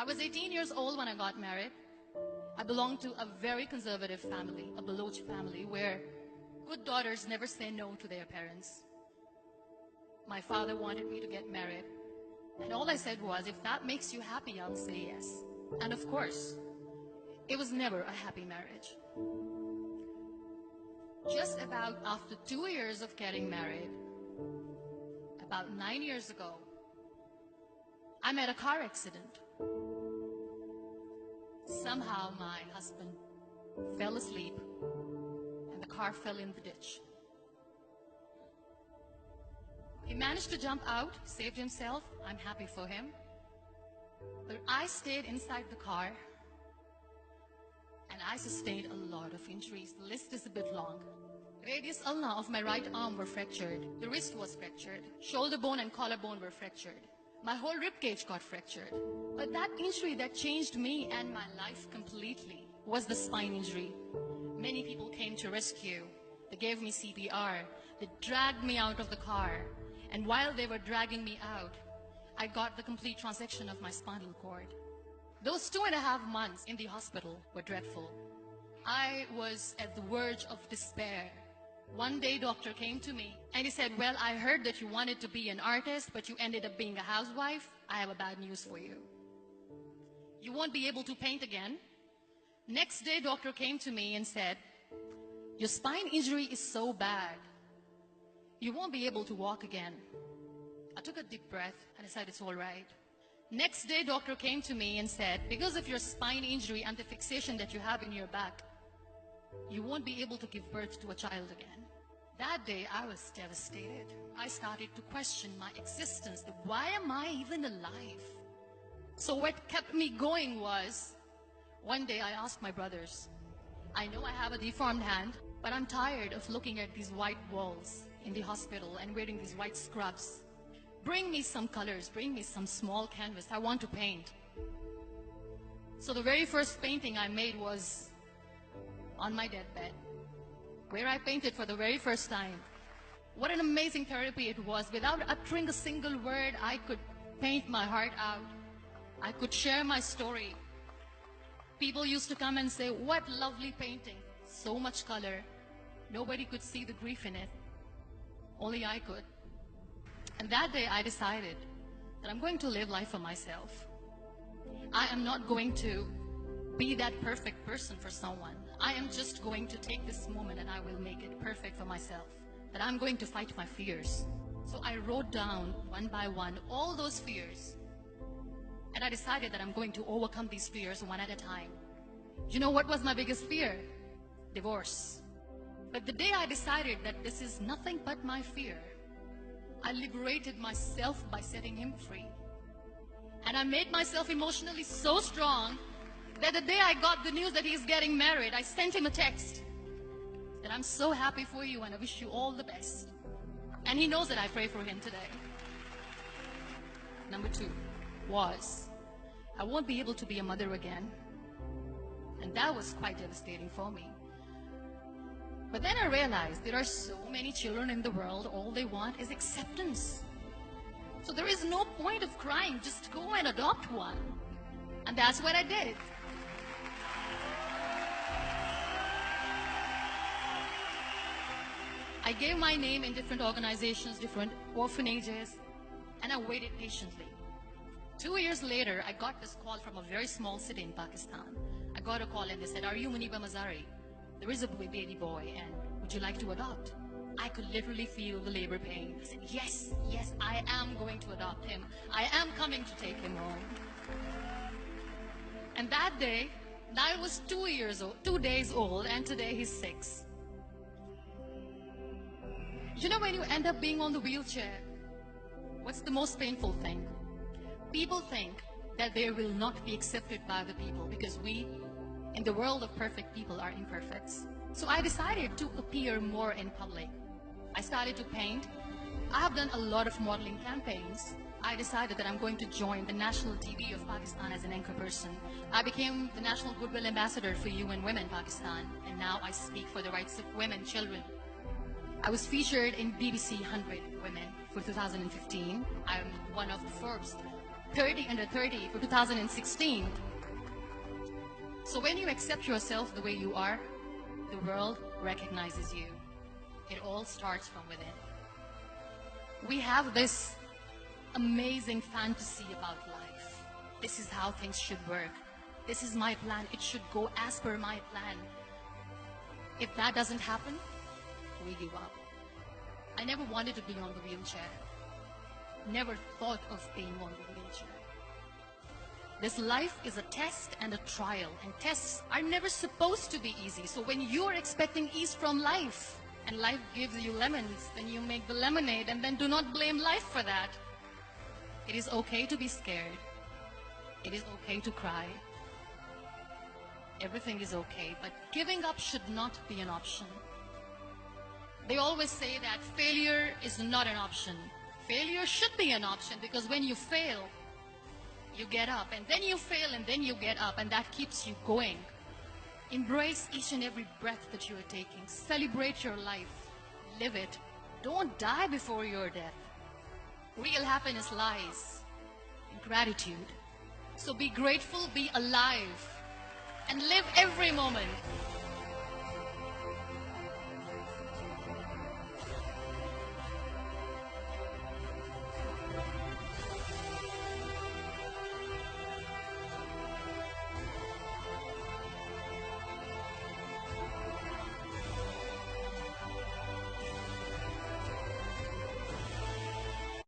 I was 18 years old when I got married. I belonged to a very conservative family, a Baloch family, where good daughters never say no to their parents. My father wanted me to get married, and all I said was, if that makes you happy, I'll say yes. And of course, it was never a happy marriage. Just about after 2 years of getting married, about 9 years ago, I met a car accident. Somehow my husband fell asleep and the car fell in the ditch. He managed to jump out, saved himself. I'm happy for him. But I stayed inside the car and I sustained a lot of injuries. The list is a bit long. Radius ulna of my right arm were fractured. The wrist was fractured. Shoulder bone and collarbone were fractured. My whole rib cage got fractured. But that injury that changed me and my life completely was the spine injury. Many people came to rescue. They gave me CPR. They dragged me out of the car. And while they were dragging me out, I got the complete transection of my spinal cord. Those 2.5 months in the hospital were dreadful. I was at the verge of despair. One day, doctor came to me and he said, well, I heard that you wanted to be an artist, but you ended up being a housewife. I have a bad news for you. You won't be able to paint again. Next day, doctor came to me and said, your spine injury is so bad, you won't be able to walk again. I took a deep breath and I said, it's all right. Next day, doctor came to me and said, because of your spine injury and the fixation that you have in your back, you won't be able to give birth to a child again. That day, I was devastated. I started to question my existence. Why am I even alive? So what kept me going was, one day I asked my brothers, I know I have a deformed hand, but I'm tired of looking at these white walls in the hospital and wearing these white scrubs. Bring me some colors, bring me some small canvas. I want to paint. So the very first painting I made was on my deathbed, where I painted for the very first time. What an amazing therapy it was. Without uttering a single word, I could paint my heart out. I could share my story. People used to come and say, what lovely painting. So much color. Nobody could see the grief in it. Only I could. And that day I decided that I'm going to live life for myself. I am not going to be that perfect person for someone. I am just going to take this moment and I will make it perfect for myself. That I'm going to fight my fears. So I wrote down one by one all those fears. And I decided that I'm going to overcome these fears one at a time. You know what was my biggest fear? Divorce. But the day I decided that this is nothing but my fear, I liberated myself by setting him free. And I made myself emotionally so strong that the day I got the news that he's getting married, I sent him a text that I'm so happy for you and I wish you all the best. And he knows that I pray for him today. Number 2 was, I won't be able to be a mother again. And that was quite devastating for me. But then I realized there are so many children in the world, all they want is acceptance. So there is no point of crying, just go and adopt one. And that's what I did. I gave my name in different organizations, different orphanages, and I waited patiently. 2 years later, I got this call from a very small city in Pakistan. I got a call and they said, are you Muniba Mazari? There is a baby boy and would you like to adopt? I could literally feel the labor pain. I said, yes, yes, I am going to adopt him. I am coming to take him home. And that day, I was 2 days old, and today he's 6. You know, when you end up being on the wheelchair, what's the most painful thing? People think that they will not be accepted by the people because we, in the world of perfect people, are imperfects. So I decided to appear more in public. I started to paint. I have done a lot of modeling campaigns. I decided that I'm going to join the national TV of Pakistan as an anchor person. I became the National Goodwill Ambassador for UN Women Pakistan, and now I speak for the rights of women, children. I was featured in BBC 100 Women for 2015. I'm one of the Forbes 30 under 30 for 2016. So when you accept yourself the way you are, the world recognizes you. It all starts from within. We have this amazing fantasy about life. This is how things should work. This is my plan. It should go as per my plan. If that doesn't happen, we give up. I never wanted to be on the wheelchair. Never thought of being on the wheelchair. This life is a test and a trial, and tests are never supposed to be easy. So when you're expecting ease from life, and life gives you lemons, then you make the lemonade, and then do not blame life for that. It is okay to be scared. It is okay to cry. Everything is okay, but giving up should not be an option. They always say that failure is not an option. Failure should be an option, because when you fail, you get up, and then you fail, and then you get up, and that keeps you going. Embrace each and every breath that you are taking. Celebrate your life. Live it. Don't die before your death. Real happiness lies in gratitude. So be grateful, be alive, and live every moment.